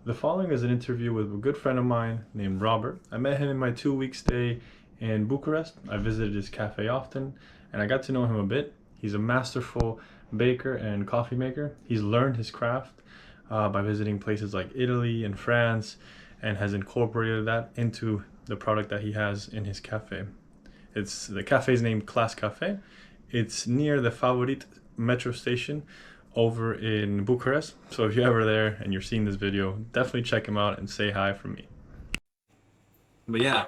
The following is an interview with a good friend of mine named Robert. I met him in my 2 week stay in Bucharest. I visited his cafe often and I got to know him a bit. He's a masterful baker and coffee maker. He's learned his craft by visiting places like Italy and France and has incorporated that into the product that he has in his cafe. It's the cafe's named Class Cafe. It's near the Favorit metro station over in Bucharest. So if you're ever there and you're seeing this video, definitely check him out and say hi from me. But yeah,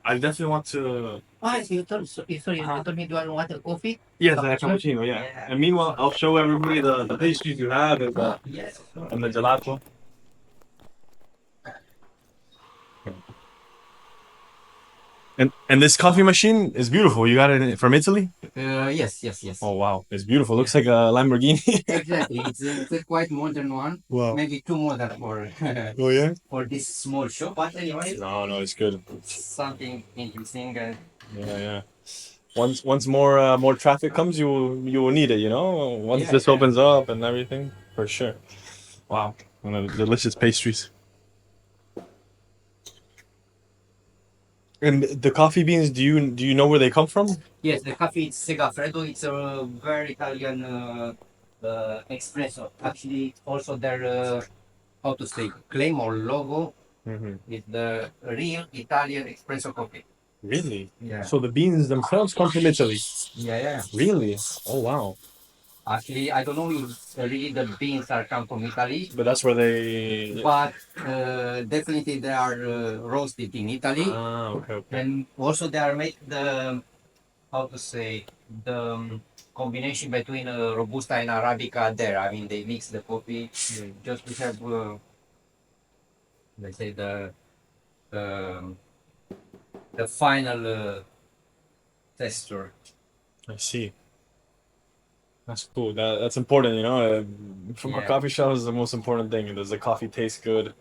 I definitely want to. Ah, so you told me, do I want a coffee? Yes, I have cappuccino. Yeah. Yeah. And meanwhile, I'll show everybody the pastries you have Yes. and the gelato. And this coffee machine is beautiful. You got it from Italy? Yes. Oh wow, it's beautiful. Looks Yeah. like a Lamborghini. Exactly. It's a quite modern one. Wow. Maybe too modern for Oh yeah. for this small shop. But anyway, No, it's good. something interesting. Yeah. Once more traffic comes, you will need it. You know, once Yeah, this yeah. opens up and everything, for sure. Wow, one of the delicious pastries. And the coffee beans, do you know where they come from? Yes, the coffee is Segafredo. It's a very Italian espresso. Actually, also their how to say claim or logo Hmm. is the real Italian espresso coffee. Really? Yeah. So the beans themselves come from Italy. Yeah. Really? Oh wow. Actually, I don't know if really the beans are come from Italy, But that's where they. but definitely they are roasted in Italy, Ah, okay. and also they are made the how to say the combination between robusta and arabica. There, I mean, they mix the coffee just to have let's say the, the final texture. I see. That's cool. That's important, you know. From a Yeah. coffee shop is the most important thing. Does the coffee taste good?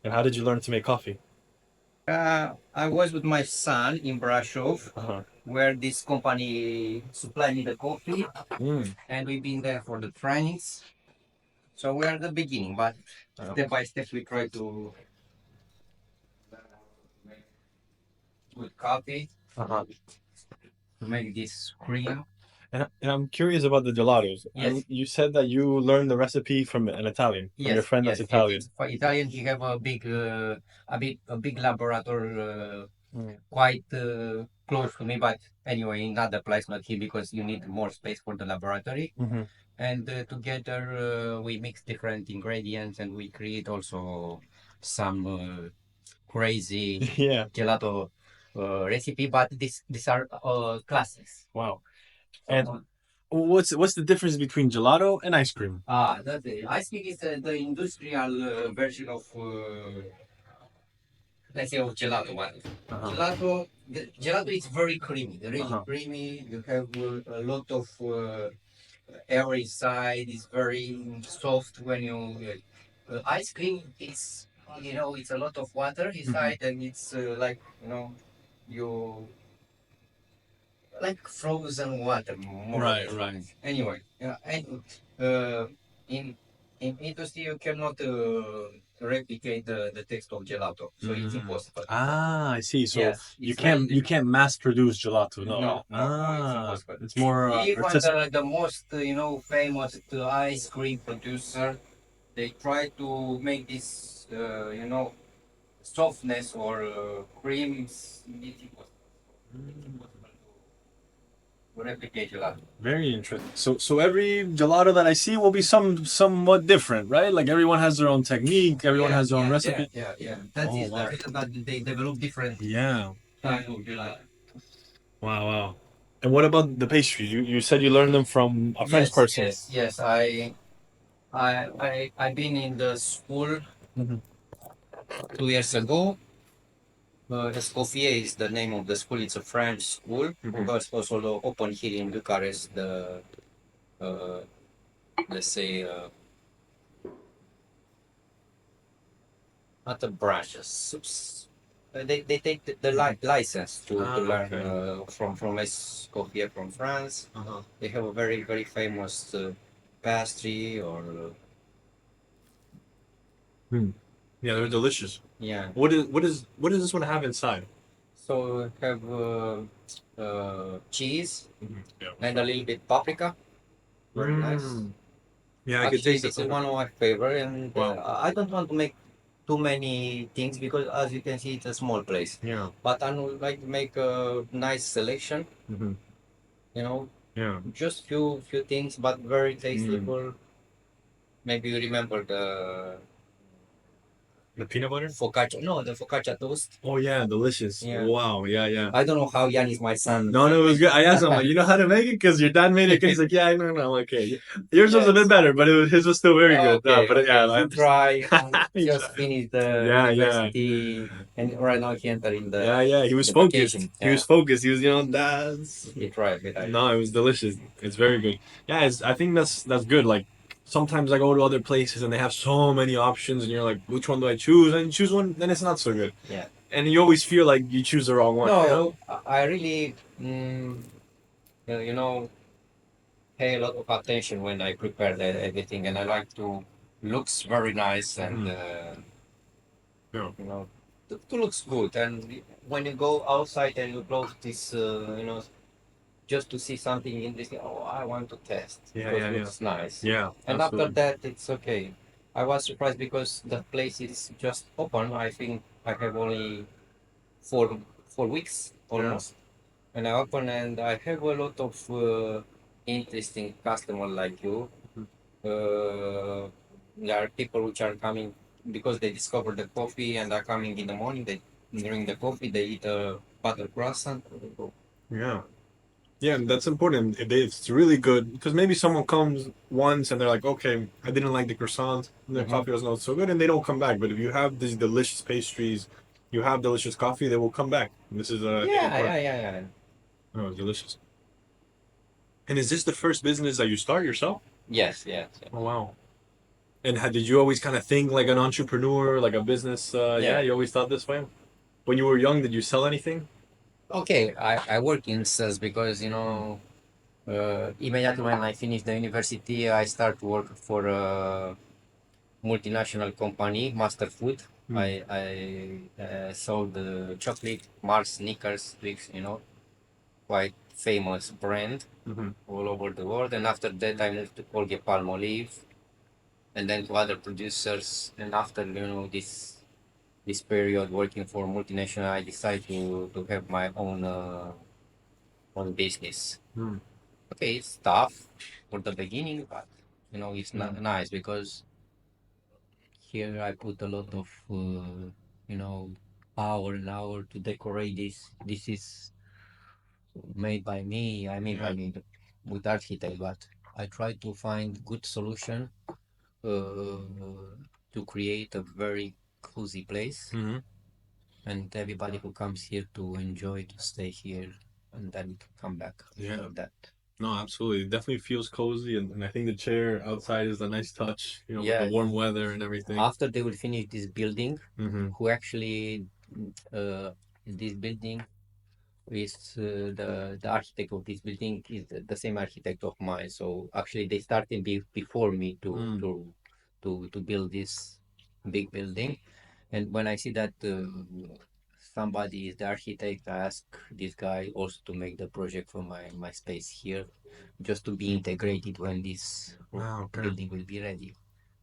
And how did you learn to make coffee? I was with my son in Brasov, Uh-huh. where this company supplied me the coffee, Mm. and we've been there for the trainings. So we are at the beginning, but step by step we try to make good coffee, Uh-huh. to make this cream. And I'm curious about the gelatos. Yes, You said that you learned the recipe from an Italian, from your friend that's yes. Italian. For Italian, he have a big laboratory, Mm. quite close to me. But anyway, in other place, not here because you need more space for the laboratory. Hmm. And together we mix different ingredients and we create also some crazy Yeah. gelato recipe, but these are classics. Wow. So And what's the difference between gelato and ice cream? the ice cream is the industrial version of let's say of gelato. But Uh-huh. gelato is very creamy, really Uh-huh. creamy. You have a lot of air inside. It's very soft when you ice cream. It's it's a lot of water inside, and it's like you like frozen water more or Right, less. right. Anyway, yeah, and in industry you cannot replicate the taste of gelato, so it's impossible. Ah, I see. So Yes, you it's very can't mass produce gelato. No. no, it's Ah, impossible. it's more Even artistic. the most famous ice cream producer, they try to make this softness or creams. It's impossible to replicate gelato. Very interesting. So every gelato that I see will be somewhat different, right? Like everyone has their own technique, everyone has their own recipe. Yeah. That Oh is the wow. reason that they develop different Yeah. kind of gelato. Wow. And what about the pastries? You said you learned them from a French person. Yes. I've been in the school Mhm. 2 years ago. Escoffier is the name of the school. It's a French school. Mhm. But also open here in Bucharest. The uh, let's say not the branches. They take the license to learn Okay. from Escoffier from France. Uh-huh. They have a very famous pastry or Yeah, they're delicious. Yeah. What does this one have inside? So have cheese Yeah. and a little bit paprika. Very nice. Yeah, I could Actually, taste it. this is one of my favorite, and Wow. I don't want to make too many things because, as you can see, it's a small place. Yeah. But I would like to make a nice selection. Mm-hmm. You know, Yeah. just few things, but very tastable. Maybe you remember The peanut butter? focaccia. No, the focaccia toast. Oh yeah, delicious. Yeah. Wow. Yeah, yeah. I don't know how Jan is my son. No, no, it was good. I asked him, like, you know how to make it? Because your dad made it. He's like, yeah, I know. I'm like, okay. Yours was a bit Yes. better, but his was still very good. Okay, But yeah, okay. He try. He Just tried. finished the Yeah, yeah. university, and right now he entered in Yeah, yeah. He was the focused. vacation. He was Yeah, focused. He was, that's. he tried. But No, it was delicious. It's very good. Yeah, I think that's good. Like sometimes I go to other places and they have so many options, and you're like, which one do I choose? And you choose one, then it's not so good. yeah. And you always feel like you choose the wrong one. No, You know? I really, you know, pay a lot of attention when I prepare everything, and I like to looks very nice and Yeah. you know, to looks good. And when you go outside and you close this, just to see something interesting. Oh, I want to test Yeah, because yeah, it yeah. looks nice. Yeah, And after absolutely. that, it's okay. I was surprised because the place is just open. I think I have only four weeks almost, and I open and I have a lot of interesting customer like you. There are people which are coming because they discover the coffee and are coming in the morning. They drink the coffee. They eat a butter croissant. Yeah. Yeah, and that's important. If it's really good, because maybe someone comes once and they're like, okay, I didn't like the croissant, and the coffee was not so good, and they don't come back. But if you have these delicious pastries, you have delicious coffee, they will come back. This is a Yeah, part. yeah. Oh, it's delicious. And is this the first business that you start yourself? Yes, yes. Oh wow. And did you always kind of think like an entrepreneur, like a business? Yeah, Yeah. you always thought this way. When you were young, did you sell anything? Okay, I work in sales because immediately when I finished the university, I start to work for a multinational company, Master Food. I sold chocolate, Mars, Snickers, Twix, quite famous brand all over the world. And after that, I moved to Colgate Palmolive, and then to other producers. And after this period working for multinational, I decided to have my own business. Okay, it's tough for the beginning, but it's not nice because here I put a lot of you know hour and hour to decorate this. This is made by me. I mean, by me with architect, but I try to find good solution to create a very cozy place, and everybody who comes here to enjoy to stay here and then to come back Yeah. after that. No, absolutely. It definitely feels cozy, and I think the chair outside is a nice touch, with Yeah, the warm weather and everything. after they will finish this building, Mm-hmm. who actually uh, this building is the architect of this building is the same architect of mine. So actually, they started before me to build this big building. And when I see that somebody is the architect, I ask this guy also to make the project for my space here, just to be integrated when this Wow, okay. building will be ready.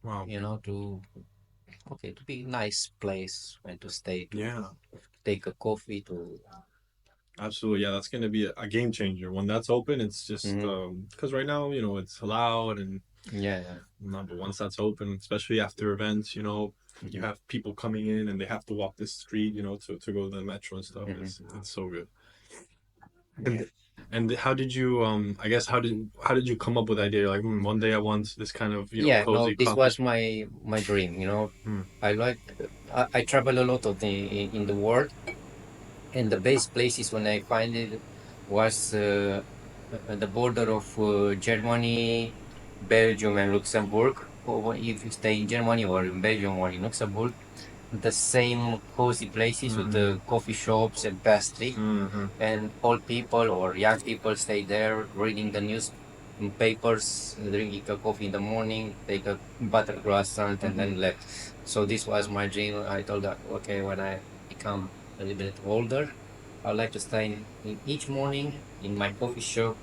Wow. To be nice place and to stay, to Yeah, take a coffee, to absolutely. Yeah, that's gonna be a game changer. When that's open, it's just Mhm. because right now, it's loud and Yeah. no, but once that's open, especially after events, you have people coming in and they have to walk this street, to go to the metro and stuff. It's so good. Yeah. And how did you I guess how did you come up with the idea like one day I want this kind of Yeah, no, cozy this coffee was my dream. Hmm. I like I travel a lot of in the world, and the best places when I find it was at the border of Germany, Belgium, and Luxembourg. Or if you stay in Germany or in Belgium or in Luxembourg, the same cozy places with the coffee shops and pastry, Mm-hmm. and old people or young people stay there reading the news papers, drinking a coffee in the morning, take a butter croissant, and then left. So this was my dream. I told her, okay, when I become a little bit older, I'd like to stay in each morning in my coffee shop,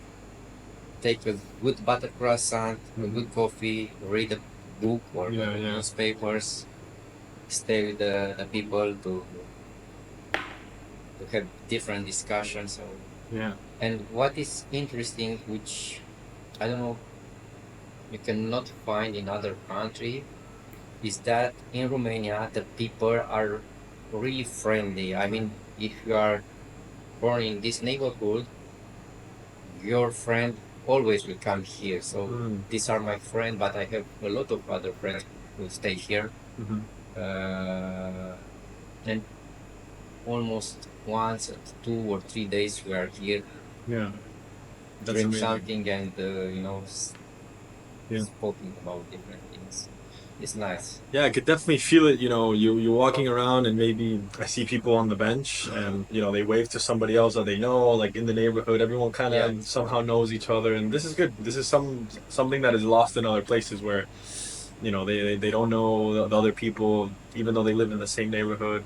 take a good butter croissant, a good coffee, read a book or newspapers, stay with the people to have different discussions. So, Yeah. and what is interesting, which I don't know, you cannot find in other country, is that in Romania the people are really friendly. I mean, if you are born in this neighborhood, your friend always will come here. So these are my friends, but I have a lot of other friends who stay here. And almost once, 2 or 3 days we are here, Yeah. That's drink amazing. something and speaking about different things. It's nice. Yeah, I could definitely feel it. You're walking around and maybe I see people on the bench and they wave to somebody else that they know, like in the neighborhood. Everyone kind of somehow knows each other, and this is good. This is something that is lost in other places where they don't know the other people even though they live in the same neighborhood.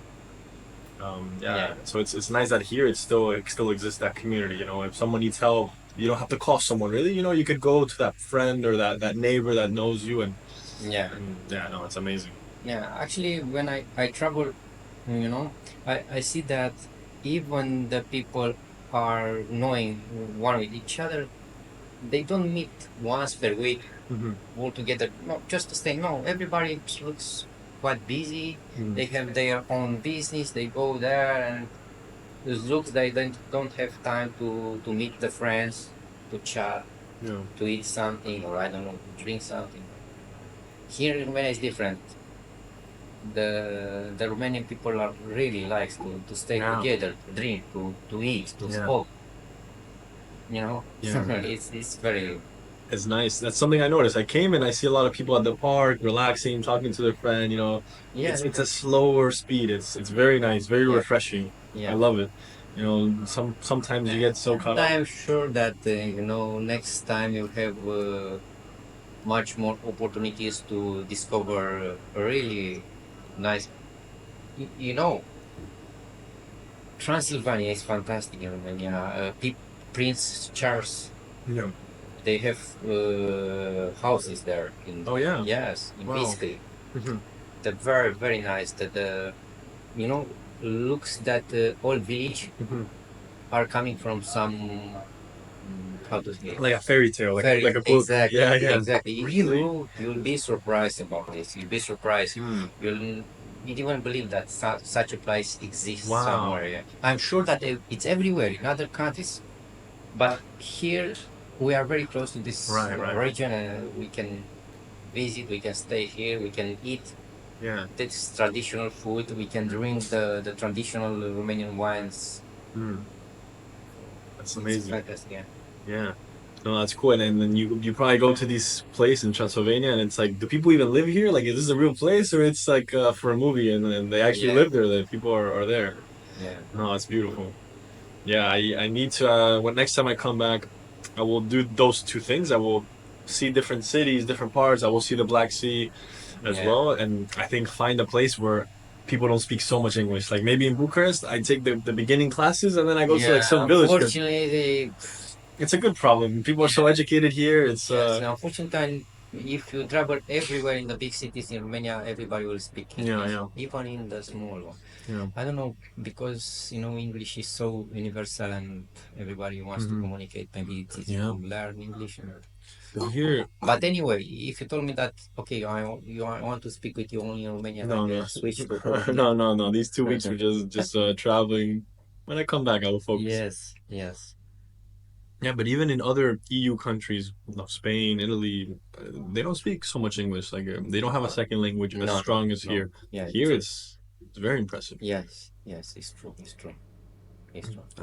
So it's nice that here it still exists, that community. If someone needs help, you don't have to call someone really. You could go to that friend or that neighbor that knows you, and Yeah. no, it's amazing. Yeah, actually, when I travel, I see that even the people are knowing one with each other. They don't meet once per week all together. No, just to stay. No, everybody looks quite busy. They have their own business. They go there, and it looks they don't have time to meet the friends, to chat, to eat something, or I don't know, to drink something. Here in Romania is different. The Romanian people are really likes to stay together, to drink, to eat, to smoke. It's very. It's nice. That's something I noticed. I came and I see a lot of people at the park, relaxing, talking to their friend. It's a slower speed. It's very nice, very refreshing. I love it. Sometimes you get so caught up. I'm sure that next time you have much more opportunities to discover a really nice. You know, Transylvania is fantastic in Romania. Prince Charles, Yeah. they have houses there. Oh yeah. Yes, in Wow. Biscay. They're very, very nice. Looks that all village are coming from some, how to say, Like a fairy tale, like fairy. like a book. Exactly. Yeah, yeah. Exactly. Really? You'll be surprised about this. You'll be surprised. You'll you didn't believe that such a place exists Wow. somewhere. Yeah. I'm sure that it's everywhere in other countries, but here we are very close to this Right. region, and we can visit. We can stay here. We can eat Yeah. this traditional food. We can drink the traditional Romanian wines. That's It's amazing. fantastic. Yeah. Yeah. No, that's cool. And then you probably go to this place in Transylvania, and it's like, do people even live here? Like, is this a real place, or it's like for a movie, and they actually live there? That people are there. Yeah. No, it's beautiful. Yeah, I need to. When next time I come back, I will do those two things. I will see different cities, different parts. I will see the Black Sea as well, and I think find a place where people don't speak so much English. Like maybe in Bucharest, I take the beginning classes, and then I go to like some village. Unfortunately, It's a good problem. People are so educated here. It's unfortunately, if you travel everywhere in the big cities in Romania, everybody will speak English, even in the small one. Yeah. I don't know, because English is so universal and everybody wants to communicate. Maybe it's easy to learn English. Here. But anyway, if you told me that, okay, I want to speak with you only in Romanian, I can switch to No. These 2 weeks were just traveling. When I come back, I will focus. Yes. Yeah, but even in other EU countries, Spain, Italy, they don't speak so much English. Like they don't have a second language as strong as here. Yeah, Here it's very impressive. Yes, it's true. It's true.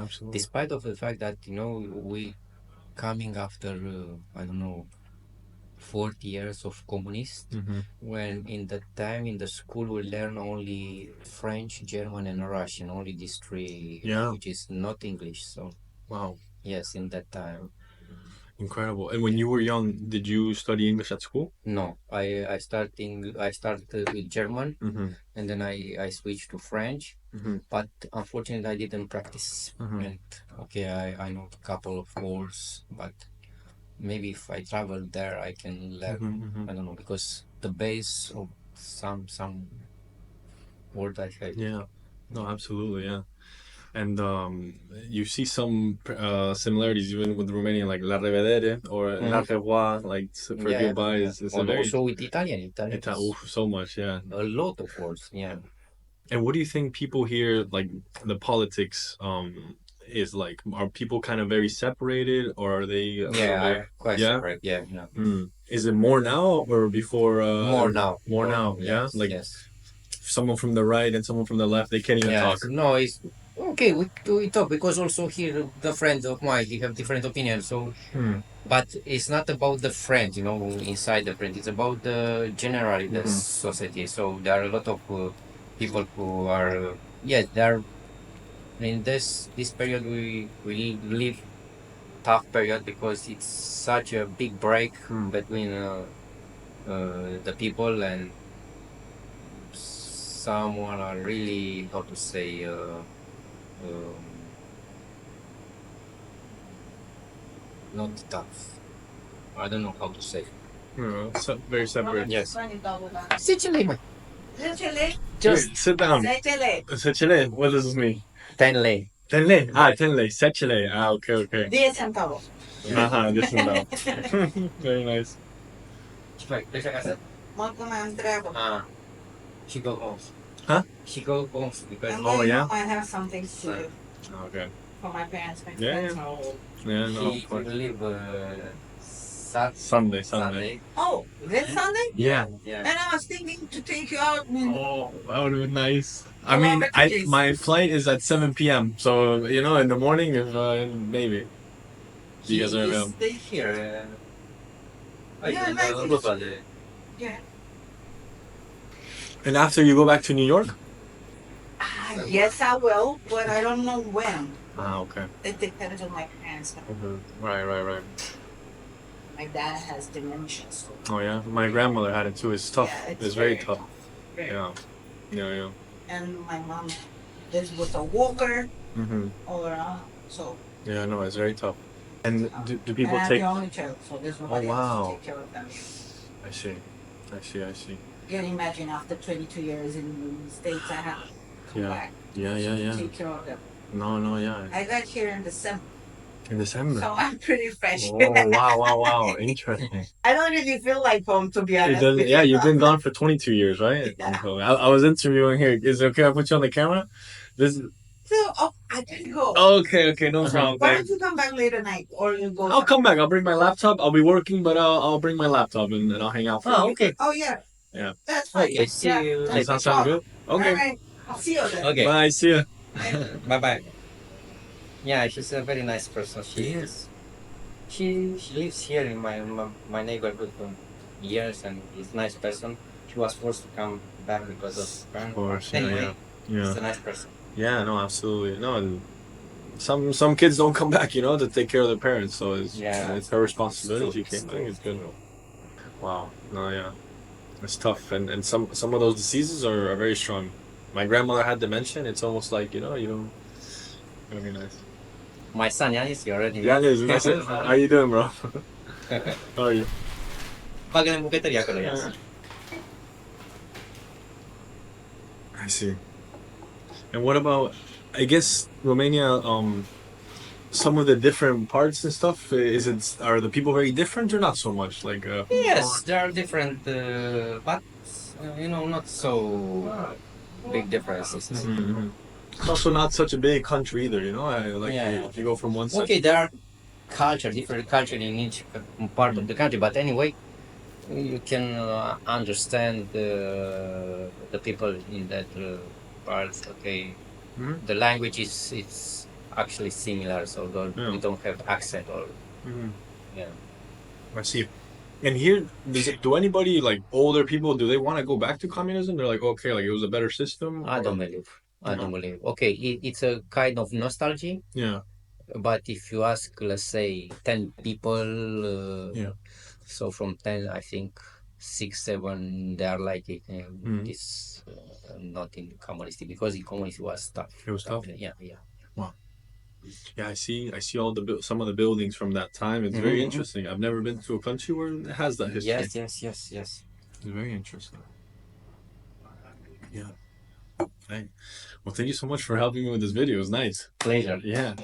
Absolutely. Despite of the fact that we coming after I don't know 40 years of communist, when in that time in the school we learn only French, German, and Russian, only these three languages, not English. So Wow. yes, in that time. Incredible. And when you were young, did you study English at school? No, I started with German, Mm-hmm. and then I switched to French. Mm-hmm. But unfortunately, I didn't practice. Mhm. And okay, I know a couple of words, but maybe if I travel there, I can learn. Mm-hmm. I don't know, because the base of some word I have. Yeah. No, absolutely, yeah. And you see some similarities even with Romanian, like la revedere or la revoir, like for goodbye is a And very also with Italian, oof, so much, yeah. a lot of words. Yeah. And what do you think people here, like the politics, is like? Are people kind of very separated, or are they a little bit? Quite Yeah? separate. Yeah, yeah. Is it more now or before? More now. More now, yeah. Yes, Like yes. someone from the right and someone from the left, they can't even Yes. talk. No, it's okay. We talk because also here the friends of mine they have different opinions. So, but it's not about the friends, inside the friend. It's about the generally the society. So there are a lot of people who are yes, there are in this period we live tough period because it's such a big break between the people and someone are really how to say not tough. I don't know how to say. Very separate. Yes. Sicily, man. Just sit down. Secele. What does this mean? 10 lei. Tenle. Ah, tenle. Secele. Ah, okay, okay. 10 centavos. Aha, this one now. Very nice. Pleci acasă? Mă mai întreabă. Ah. She go home. Huh? She go home because I'm Oh, going yeah? home, I have something to do Okay. for my parents. My Yeah, friends yeah. are old. Yeah, no, she of course. leave Sunday. Oh, this Sunday? Yeah. Yeah. And I was thinking to take you out. Oh, that would have been nice. I Well, mean, but it is. my flight is at 7 p.m. So, in the morning, if maybe. You guys are available. Stay here. Yeah, like it. Yeah. And after you go back to New York? Yes, I will, but I don't know when. Ah, okay. It depends on my parents. Right. My dad has dementia, so Oh, yeah? My grandmother had it too. It's tough. yeah, it's very tough. Very. Yeah. And my mom lives with a walker Mm-hmm. all around, so Yeah, no, it's very tough. And do people and I'm take... the only child, so there's nobody else wow. to take care of them. I see. You can imagine after 22 years in the States, I have to come Yeah. back Yeah. take care of them. No, yeah. I got here in December, In December. so I'm pretty fresh. Oh, wow. Interesting. I don't really feel like home, to be It honest. doesn't, yeah, you've been gone for 22 years, right? Yeah. I was interviewing here. Is it okay if I put you on the camera? This. So, I can go. Okay, no problem. Why don't you come back later night, or you go? I'll come back. I'll bring my laptop. I'll be working, but I'll bring my laptop and I'll hang out for you. Okay. Oh yeah. Yeah. That's fine. Okay, see you That's Does no that sound problem. good? Okay. All right. I'll see you then. Okay. Bye. See ya. Bye. Yeah, she's a very nice person. She is. She lives here in my neighborhood for years and is a nice person. She was forced to come back because of parents. Of course. Anyway, Yeah. she's a nice person. Yeah. No, absolutely. No, and some kids don't come back, to take care of their parents. So it's her responsibility. She came back. It's good. Wow. No, yeah. It's tough, and some of those diseases are very strong. My grandmother had dementia. And it's almost like Very nice. My son, yeah, is here already. Yeah, it is. Nice. How you doing, bro? How are you? Bagă-ne în bucătărie acolo, ia. I see. And what about? I guess Romania. Some of the different parts and stuff. Are the people very different or not so much? Like. Yes, there are different, but not so big differences. Mm-hmm. It's also not such a big country either, If you go from one side. Okay, there are different culture in each part of the country, but anyway, you can understand the people in that parts. Okay, the language it's actually similar, so we don't have accent or I see. And here, do anybody like older people? Do they want to go back to communism? They're like, okay, like it was a better system. I don't believe. Okay, it's a kind of nostalgia. Yeah. But if you ask, let's say, 10 people, Yeah. so from 10, I think 6, 7, they are like it. Mhm. This not in communist because in communist was tough. It was tough. Yeah, yeah. Wow. Yeah, I see all some of the buildings from that time. It's very interesting. I've never been to a country where it has that history. Yes. It's very interesting. Yeah. Okay. Well, thank you so much for helping me with this video. It was nice. Pleasure. Yeah.